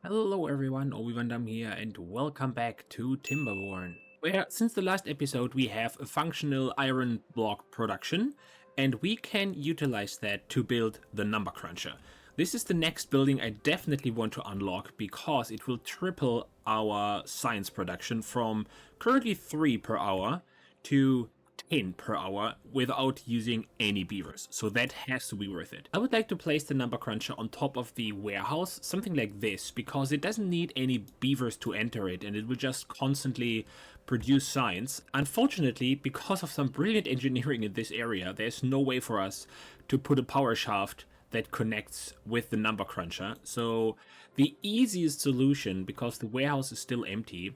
Hello everyone, Obi-Wan here and welcome back to Timberborn, where since the last episode we have a functional iron block production and we can utilize that to build the number cruncher. This is the next building I definitely want to unlock because it will triple our science production from currently 3 per hour to 10 per hour without using any beavers, so that has to be worth it. I would like to place the number cruncher on top of the warehouse, something like this, because it doesn't need any beavers to enter it and it will just constantly produce science. Unfortunately, because of some brilliant engineering in this area, there's no way for us to put a power shaft that connects with the number cruncher. So the easiest solution, because the warehouse is still empty,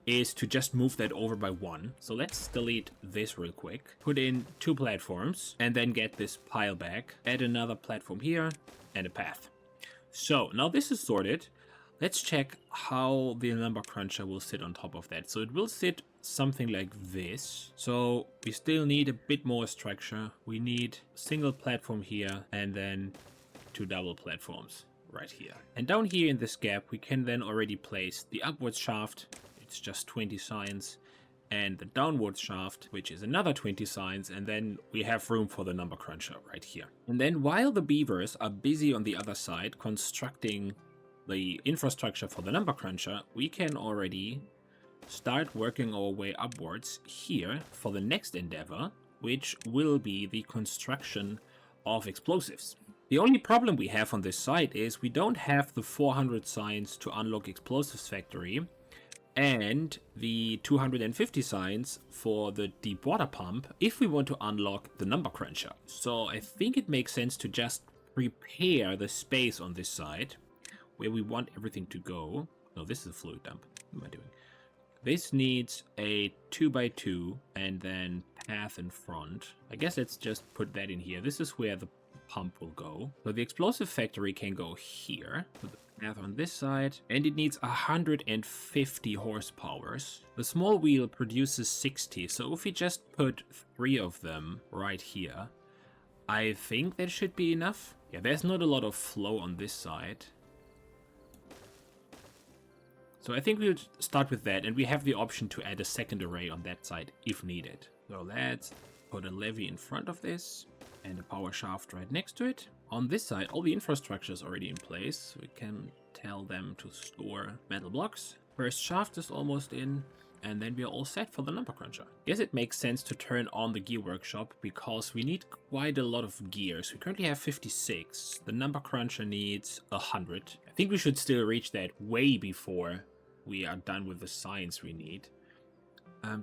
is to just move that over by 1. So let's delete this real quick, put in 2 platforms, and then get this pile back, add another platform here, and a path. So now this is sorted. Let's check how the number cruncher will sit on top of that. So it will sit something like this. So we still need a bit more structure. We need a single platform here, and then 2 double platforms right here. And down here in this gap, we can then already place the upwards shaft. It's just 20 science, and the downward shaft, which is another 20 science, and then we have room for the number cruncher right here. And then while the beavers are busy on the other side constructing the infrastructure for the number cruncher, we can already start working our way upwards here for the next endeavor, which will be the construction of explosives. The only problem we have on this site is we don't have the 400 science to unlock explosives factory, and the 250 science for the deep water pump if we want to unlock the number cruncher. So I think it makes sense to just prepare the space on this side where we want everything to go. No, this is a fluid dump. What am I doing? This needs a 2x2 and then path in front. I guess let's just put that in here. This is where the pump will go. So the explosive factory can go here. Put the path on this side, and it needs 150 horsepower. The small wheel produces 60, so if we just put 3 of them right here, I think that should be enough. Yeah, there's not a lot of flow on this side. So I think we'll start with that, and we have the option to add a second array on that side if needed. So let's put a levee in front of this and a power shaft right next to it. On this side, all the infrastructure is already in place. We can tell them to store metal blocks. First shaft is almost in, and then we are all set for the number cruncher. Guess it makes sense to turn on the gear workshop because we need quite a lot of gears. We currently have 56. The number cruncher needs 100. I think we should still reach that way before we are done with the science we need.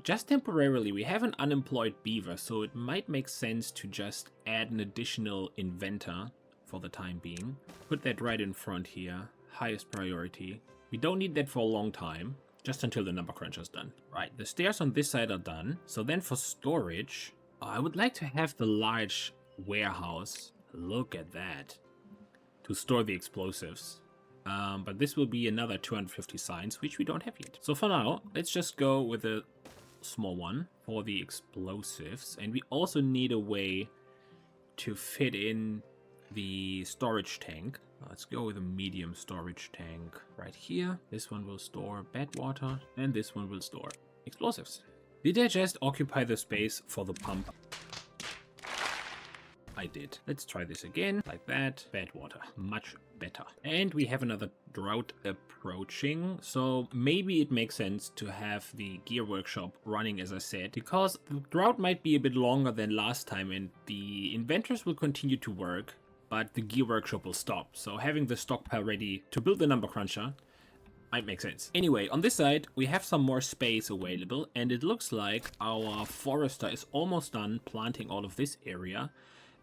Just temporarily, we have an unemployed beaver, so it might make sense to just add an additional inventor for the time being. Put that right in front here, highest priority. We don't need that for a long time, just until the number cruncher is done. Right, the stairs on this side are done. So then for storage, I would like to have the large warehouse. Look at that. To store the explosives. But this will be another 250 science, which we don't have yet. So for now, let's just go with a small one for the explosives. And we also need a way to fit in the storage tank. Let's go with a medium storage tank right here. This one will store bad water, and this one will store explosives. Did I just occupy the space for the pump? I did. Let's try this again, like that. Bad water, much better. And we have another drought approaching, so maybe it makes sense to have the gear workshop running, as I said, because the drought might be a bit longer than last time and the inventors will continue to work, but the gear workshop will stop. So having the stockpile ready to build the number cruncher might make sense. Anyway, on this side, we have some more space available, and it looks like our forester is almost done planting all of this area.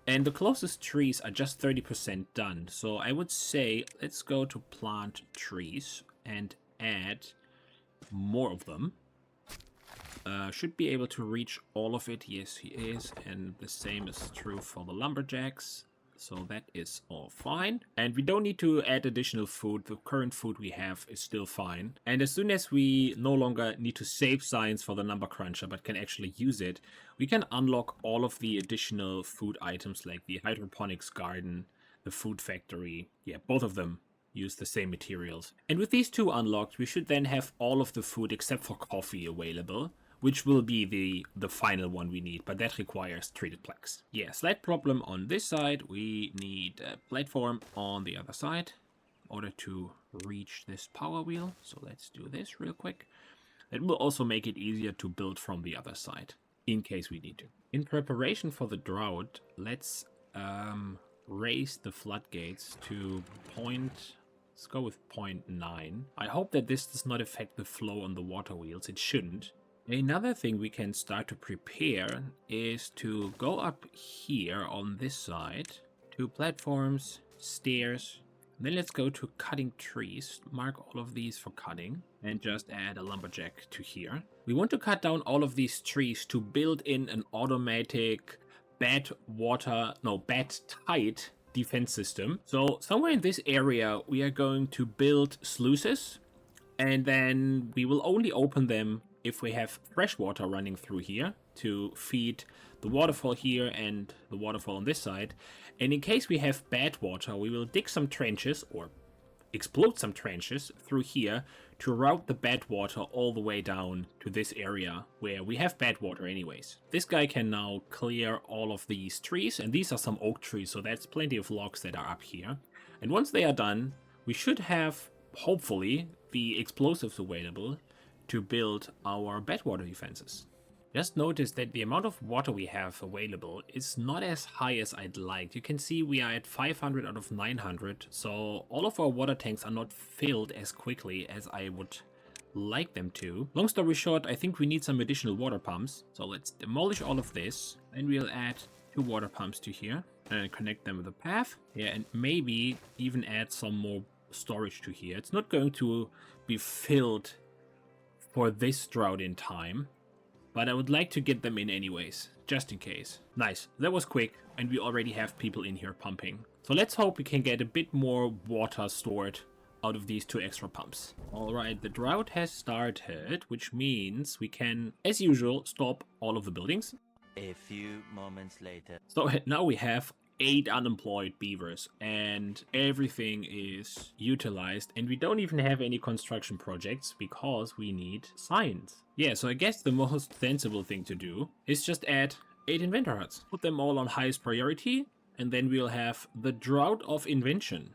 And the closest trees are just 30% done. So I would say let's go to plant trees and add more of them. Should be able to reach all of it. Yes, he is. And the same is true for the lumberjacks. So that is all fine. And we don't need to add additional food. The current food we have is still fine. And as soon as we no longer need to save science for the number cruncher, but can actually use it, we can unlock all of the additional food items like the hydroponics garden, the food factory. Yeah, both of them use the same materials. And with these two unlocked, we should then have all of the food except for coffee available, which will be the final one we need, but that requires treated planks. Yeah, slight problem on this side. We need a platform on the other side in order to reach this power wheel. So let's do this real quick. It will also make it easier to build from the other side, in case we need to. In preparation for the drought, let's raise the floodgates to let's go with 0.9. I hope that this does not affect the flow on the water wheels. It shouldn't. Another thing we can start to prepare is to go up here on this side, 2 platforms, stairs. Then let's go to cutting trees, mark all of these for cutting, and just add a lumberjack to here. We want to cut down all of these trees to build in an automatic bad tide defense system. So somewhere in this area, we are going to build sluices, and then we will only open them if we have fresh water running through here to feed the waterfall here and the waterfall on this side. And in case we have bad water, we will dig some trenches or explode some trenches through here to route the bad water all the way down to this area where we have bad water anyways. This guy can now clear all of these trees, and these are some oak trees, so that's plenty of logs that are up here. And once they are done, we should have, hopefully, the explosives available to build our bad water defenses. Just notice that the amount of water we have available is not as high as I'd like. You can see we are at 500 out of 900, so all of our water tanks are not filled as quickly as I would like them to. Long story short, I think we need some additional water pumps. So let's demolish all of this, and we'll add 2 water pumps to here and connect them with a path. Yeah, and maybe even add some more storage to here. It's not going to be filled for this drought in time, but I would like to get them in anyways, just in case. Nice, that was quick, and we already have people in here pumping. So let's hope we can get a bit more water stored out of these 2 extra pumps. Alright, the drought has started, which means we can, as usual, stop all of the buildings. A few moments later. So now we have 8 unemployed beavers, and everything is utilized, and we don't even have any construction projects because we need science. Yeah, so I guess the most sensible thing to do is just add 8 inventor huts. Put them all on highest priority, and then we'll have the drought of invention.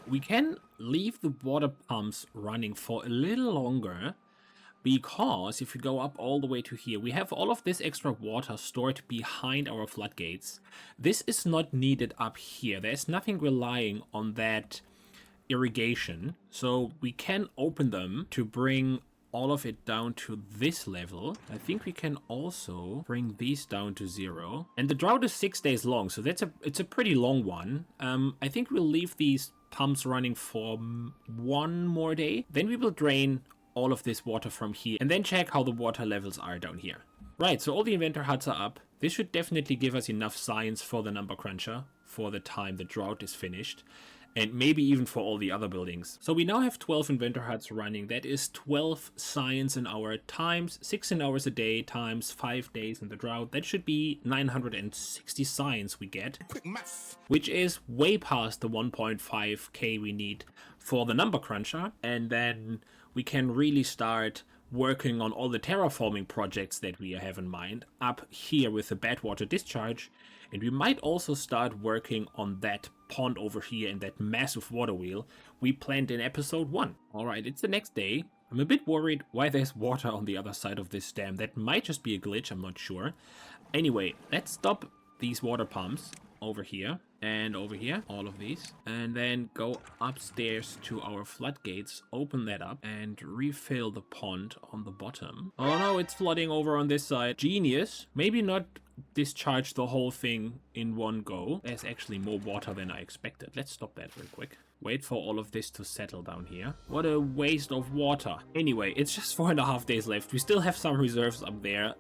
We can leave the water pumps running for a little longer, because if you go up all the way to here, we have all of this extra water stored behind our floodgates. This is not needed up here. There's nothing relying on that irrigation. So we can open them to bring all of it down to this level. I think we can also bring these down to 0. And the drought is 6 days long, so it's a pretty long one. I think we'll leave these pumps running for 1 more day. Then we will drain all of this water from here, and then check how the water levels are down here. Right, so all the inventor huts are up. This should definitely give us enough science for the number cruncher for the time the drought is finished, and maybe even for all the other buildings. So we now have 12 inventor huts running. That is 12 science an hour times 16 hours a day times 5 days in the drought. That should be 960 science we get, which is way past the 1.5k we need for the number cruncher. And then we can really start working on all the terraforming projects that we have in mind up here with the bad water discharge. And we might also start working on that pond over here and that massive water wheel we planned in episode 1. Alright, it's the next day. I'm a bit worried why there's water on the other side of this dam. That might just be a glitch, I'm not sure. Anyway, let's stop these water pumps over here and over here, all of these, and then go upstairs to our floodgates, open that up, and refill the pond on the bottom. Oh no, it's flooding over on this side. Genius. Maybe not discharge the whole thing in one go. There's actually more water than I expected. Let's stop that real quick. Wait for all of this to settle down here. What a waste of water. Anyway, it's just 4.5 days left. We still have some reserves up there.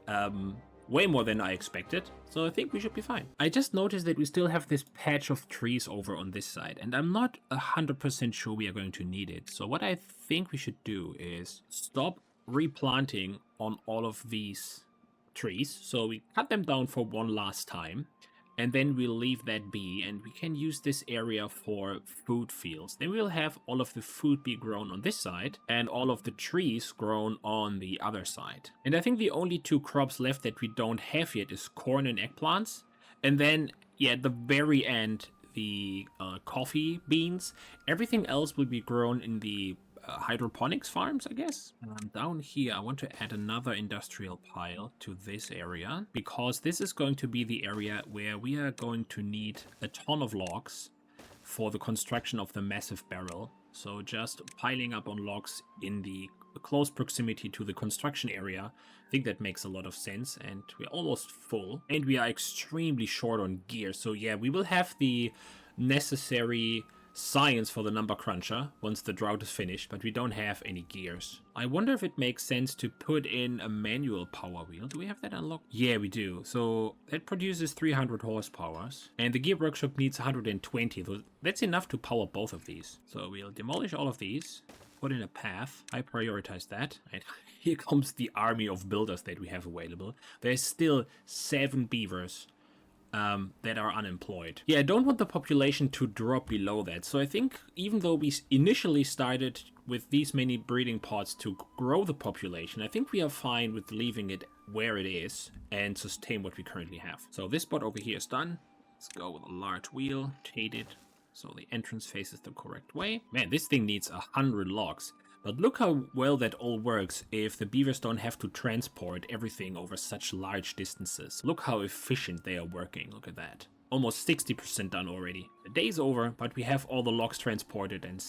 Way more than I expected, so I think we should be fine. I just noticed that we still have this patch of trees over on this side, and I'm not 100% sure we are going to need it. So what I think we should do is stop replanting on all of these trees. So we cut them down for one last time, And then we'll leave that be, and we can use this area for food fields. Then we'll have all of the food be grown on this side and all of the trees grown on the other side. And I think the only two crops left that we don't have yet is corn and eggplants. And then, yeah, at the very end, the coffee beans. Everything else will be grown in the hydroponics farms, I guess. Down here, I want to add another industrial pile to this area, because this is going to be the area where we are going to need a ton of logs for the construction of the massive barrel. So just piling up on logs in the close proximity to the construction area, I think that makes a lot of sense. And we're almost full, and we are extremely short on gear. So yeah, we will have the necessary science for the number cruncher once the drought is finished, but we don't have any gears. I wonder if it makes sense to put in a manual power wheel. Do we have that unlocked? Yeah, we do. So that produces 300 horsepower, and the gear workshop needs 120. So that's enough to power both of these. So we'll demolish all of these, put in a path. I prioritize that. And here comes the army of builders that we have available. There's still 7 beavers that are unemployed. Yeah, I don't want the population to drop below that. So I think even though we initially started with these many breeding pods to grow the population, I think we are fine with leaving it where it is and sustain what we currently have. So this spot over here is done. Let's go with a large wheel, rotate it so the entrance faces the correct way. Man, this thing needs 100 logs. But look how well that all works if the beavers don't have to transport everything over such large distances. Look how efficient they are working. Look at that. Almost 60% done already. The day's over, but we have all the logs transported and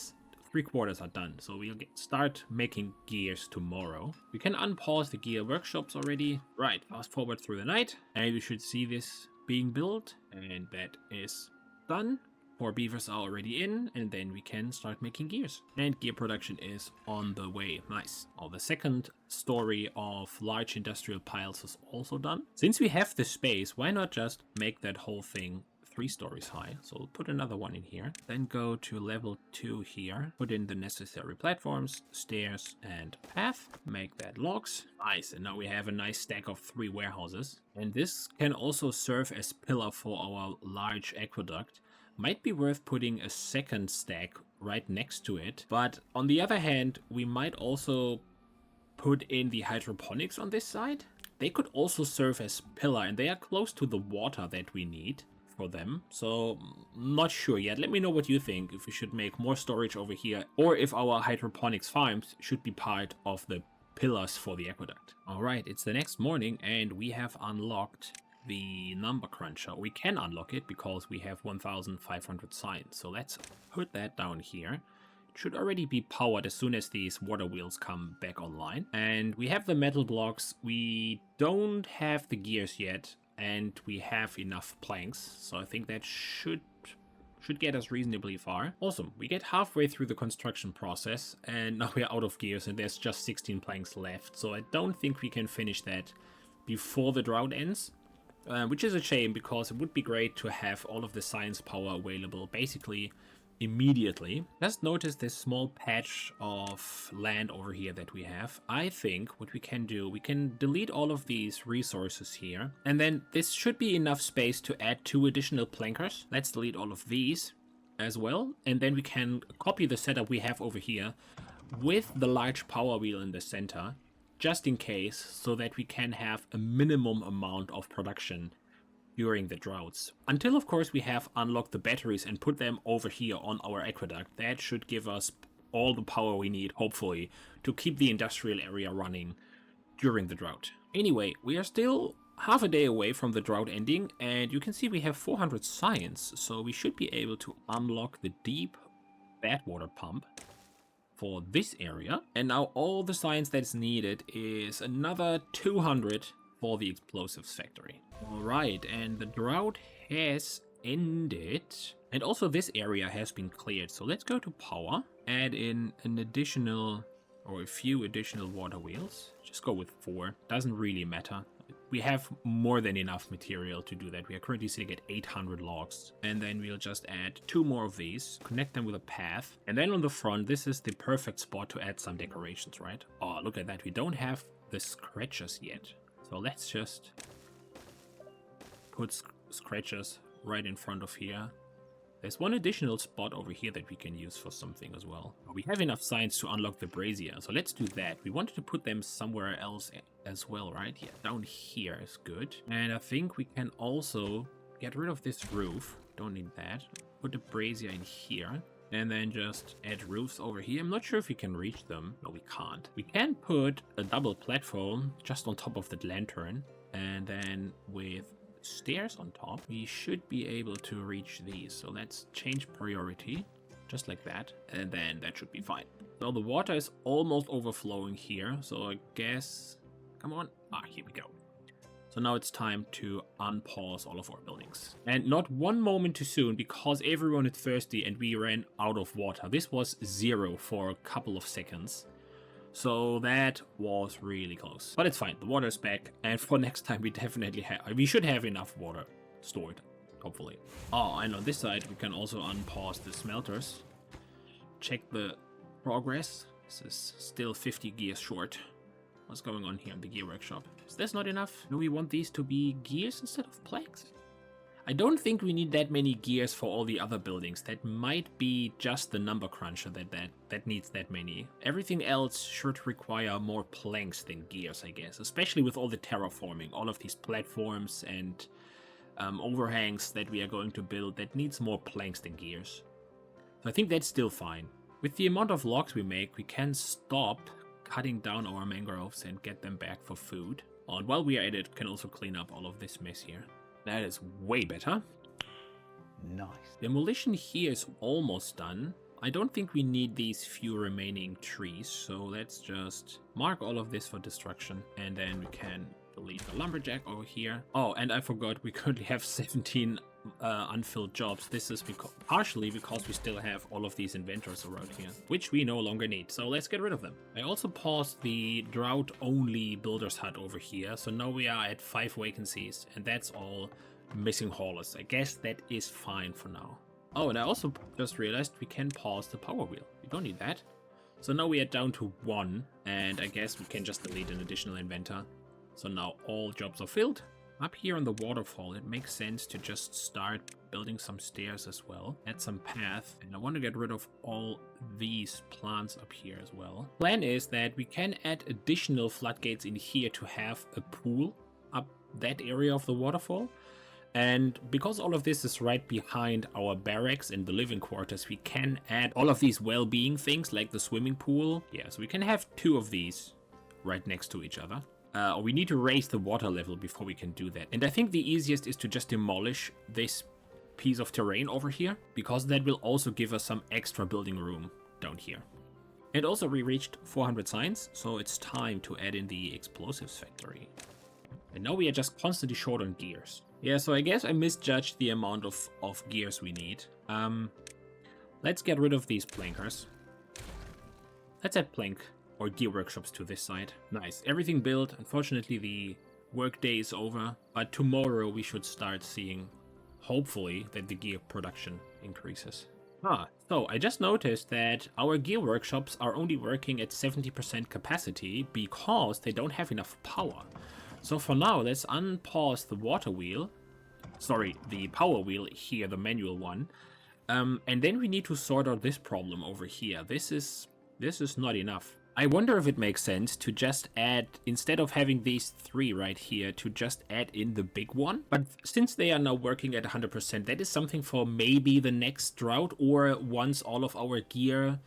3/4 are done. So we'll start making gears tomorrow. We can unpause the gear workshops already. Right, fast forward through the night, and we should see this being built. And that is done. 4 beavers are already in, and then we can start making gears. And gear production is on the way. Nice. Oh, the second story of large industrial piles is also done. Since we have the space, why not just make that whole thing 3 stories high? So we'll put another one in here. Then go to level 2 here. Put in the necessary platforms, stairs, and path. Make that logs. Nice. And now we have a nice stack of 3 warehouses. And this can also serve as pillar for our large aqueduct. Might be worth putting a second stack right next to it. But on the other hand, we might also put in the hydroponics on this side. They could also serve as pillar, and they are close to the water that we need for them. So not sure yet. Let me know what you think, if we should make more storage over here, or if our hydroponics farms should be part of the pillars for the aqueduct. All right, it's the next morning, and we have unlocked the number cruncher. We can unlock it because we have 1,500 science. So let's put that down here. It should already be powered as soon as these water wheels come back online. And we have the metal blocks. We don't have the gears yet, and we have enough planks. So I think that should get us reasonably far. Awesome. We get halfway through the construction process, and now we're out of gears, and there's just 16 planks left. So I don't think we can finish that before the drought ends. Which is a shame, because it would be great to have all of the science power available basically immediately. Just notice this small patch of land over here that we have. I think what we can do, we can delete all of these resources here, and then this should be enough space to add 2 additional plankers. Let's delete all of these as well, and then we can copy the setup we have over here with the large power wheel in the center, just in case, so that we can have a minimum amount of production during the droughts. Until, of course, we have unlocked the batteries and put them over here on our aqueduct. That should give us all the power we need, hopefully, to keep the industrial area running during the drought. Anyway, we are still half a day away from the drought ending, and you can see we have 400 science, so we should be able to unlock the deep backwater pump for this area. And now all the science that's needed is another 200 for the explosives factory. All right, and the drought has ended. And also this area has been cleared. So let's go to power, add in an additional or a few additional water wheels. Just go with 4. Doesn't really matter. We have more than enough material to do that. We are currently sitting at 800 logs. And then we'll just add 2 more of these, connect them with a path. And then on the front, this is the perfect spot to add some decorations, right? Oh, look at that. We don't have the scratchers yet. So let's just put scratches right in front of here. There's one additional spot over here that we can use for something as well. We have enough signs to unlock the brazier, so let's do that. We wanted to put them somewhere else as well, right? Yeah, down here is good. And I think we can also get rid of this roof. Don't need that. Put the brazier in here. And then just add roofs over here. I'm not sure if we can reach them. No, we can't. We can put a double platform just on top of that lantern. And then with stairs on top, we should be able to reach these. So let's change priority, just like that, and then that should be fine. So the water is almost overflowing here, so I guess, come on, here we go. So now it's time to unpause all of our buildings. And not one moment too soon, because everyone is thirsty and we ran out of water. This was 0 for a couple of seconds. So that was really close. But it's fine, the water is back, and for next time we should have enough water stored, hopefully. Oh, and on this side we can also unpause the smelters. Check the progress. This is still 50 gears short. What's going on here in the gear workshop? Is this not enough? Do we want these to be gears instead of planks? I don't think we need that many gears for all the other buildings. That might be just the number cruncher that needs that many. Everything else should require more planks than gears, I guess. Especially with all the terraforming, all of these platforms and overhangs that we are going to build. That needs more planks than gears. So I think that's still fine. With the amount of logs we make, we can stop cutting down our mangroves and get them back for food. Oh, and while we are at it, we can also clean up all of this mess here. That is way better. Nice. Demolition here is almost done. I don't think we need these few remaining trees, so let's just mark all of this for destruction, and then we can delete the lumberjack over here. Oh, and I forgot, we currently have 17 unfilled jobs. This is partially because we still have all of these inventors around here, which we no longer need, so let's get rid of them. I also paused the drought-only builder's hut over here, so now we are at 5 vacancies, and that's all missing haulers. I guess that is fine for now. Oh, and I also just realized we can pause the power wheel. We don't need that. So now we are down to 1, and I guess we can just delete an additional inventor. So now all jobs are filled. Up here on the waterfall, it makes sense to just start building some stairs as well. Add some path, and I want to get rid of all these plants up here as well. Plan is that we can add additional floodgates in here to have a pool up that area of the waterfall. And because all of this is right behind our barracks and the living quarters, we can add all of these well-being things like the swimming pool. Yeah, so we can have 2 of these right next to each other. We need to raise the water level before we can do that. And I think the easiest is to just demolish this piece of terrain over here, because that will also give us some extra building room down here. And also we reached 400 signs, so it's time to add in the explosives factory. And now we are just constantly short on gears. Yeah, so I guess I misjudged the amount of gears we need. Let's get rid of these plankers. Let's add plank or gear workshops to this side. Nice, everything built. Unfortunately, the workday is over, but tomorrow we should start seeing, hopefully, that the gear production increases. So I just noticed that our gear workshops are only working at 70% capacity because they don't have enough power. So for now, let's unpause the water wheel. Sorry, the power wheel here, the manual one. And then we need to sort out this problem over here. This is not enough. I wonder if it makes sense to just add, instead of having these 3 right here, to just add in the big one. But since they are now working at 100%, that is something for maybe the next drought, or once all of our gear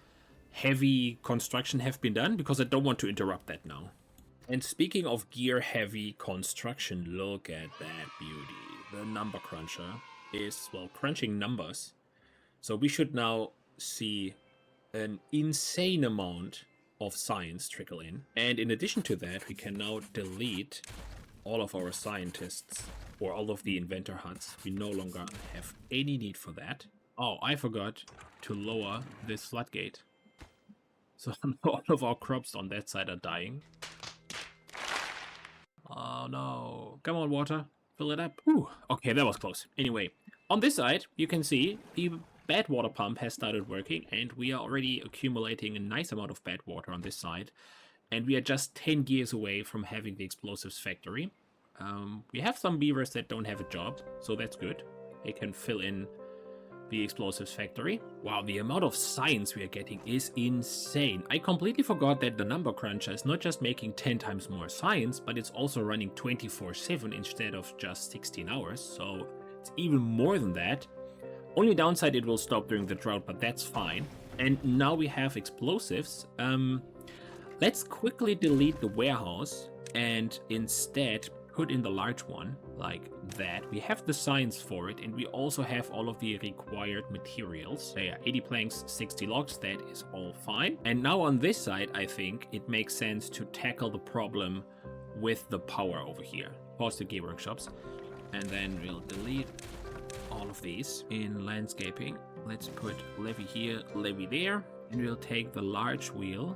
heavy construction have been done, because I don't want to interrupt that now. And speaking of gear heavy construction, look at that beauty. The number cruncher is, well, crunching numbers. So we should now see an insane amount of science trickle in. And in addition to that, we can now delete all of our scientists or all of the inventor huts. We no longer have any need for that. Oh, I forgot to lower this floodgate. So all of our crops on that side are dying. Oh no. Come on, water. Fill it up. Ooh, okay, that was close. Anyway, on this side, you can see the bad water pump has started working, and we are already accumulating a nice amount of bad water on this side. And we are just 10 gears away from having the explosives factory. We have some beavers that don't have a job, so that's good. They can fill in the explosives factory. Wow, the amount of science we are getting is insane. I completely forgot that the number cruncher is not just making 10 times more science, but it's also running 24/7 instead of just 16 hours, so it's even more than that. Only downside, it will stop during the drought, but that's fine. And now we have explosives. Let's quickly delete the warehouse and instead put in the large one, like that. We have the science for it, and we also have all of the required materials. So yeah, 80 planks, 60 logs, that is all fine. And now on this side, I think it makes sense to tackle the problem with the power over here. Pause the gear workshops, and then we'll delete all of these. In landscaping, let's put levee here, levee there, and we'll take the large wheel,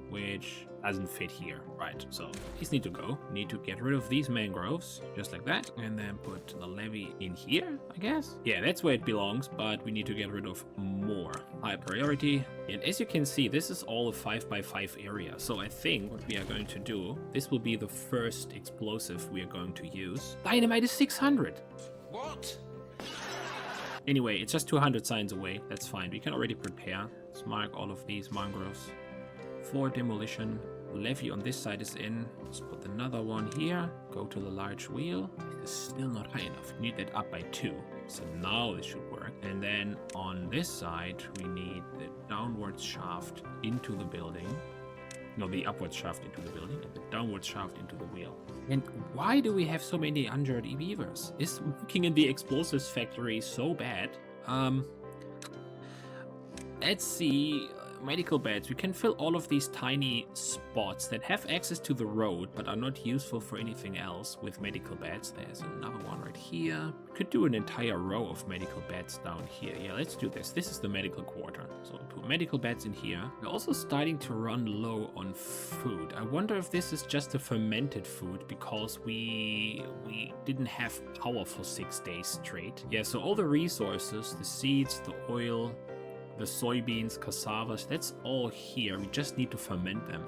which doesn't fit here. Right, so these need to go. Need to get rid of these mangroves, just like that, and then put the levee in here, I guess. Yeah, that's where it belongs, but we need to get rid of more. High priority. And as you can see, this is all a 5x5 area. So I think what we are going to do, this will be the first explosive we are going to use. Dynamite is 600. What? Anyway, it's just 200 signs away. That's fine. We can already prepare. Let's mark all of these mangroves. Floor demolition. Levee on this side is in. Let's put another one here. Go to the large wheel. It's still not high enough. We need that up by 2. So now this should work. And then on this side, we need the downward shaft into the building. No, the upward shaft into the building and the downward shaft into the wheel. And why do we have so many injured beavers? Is working in the explosives factory so bad? Let's see. Medical beds. We can fill all of these tiny spots that have access to the road but are not useful for anything else with medical beds. There's another one right here. Could do an entire row of medical beds down here. Yeah, let's do this. This is the medical quarter. So put medical beds in here. We're also starting to run low on food. I wonder if this is just a fermented food because we didn't have power for 6 days straight. Yeah, so all the resources, the seeds, the oil, the soybeans, cassavas, that's all here. We just need to ferment them.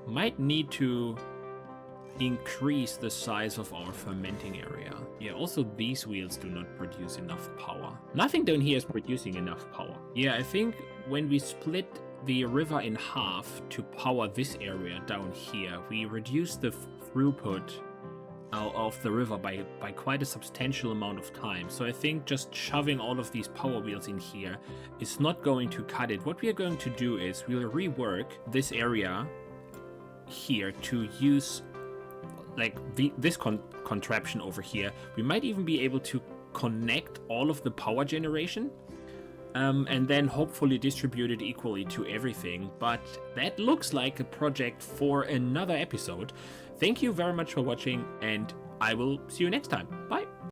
Might need to increase the size of our fermenting area. Yeah, also these wheels do not produce enough power. Nothing down here is producing enough power. Yeah, I think when we split the river in half to power this area down here, we reduce the throughput of the river by quite a substantial amount of time. So I think just shoving all of these power wheels in here is not going to cut it. What we are going to do is we'll rework this area here to use like this contraption over here. We might even be able to connect all of the power generation and then hopefully distribute it equally to everything. But that looks like a project for another episode. Thank you very much for watching, and I will see you next time. Bye!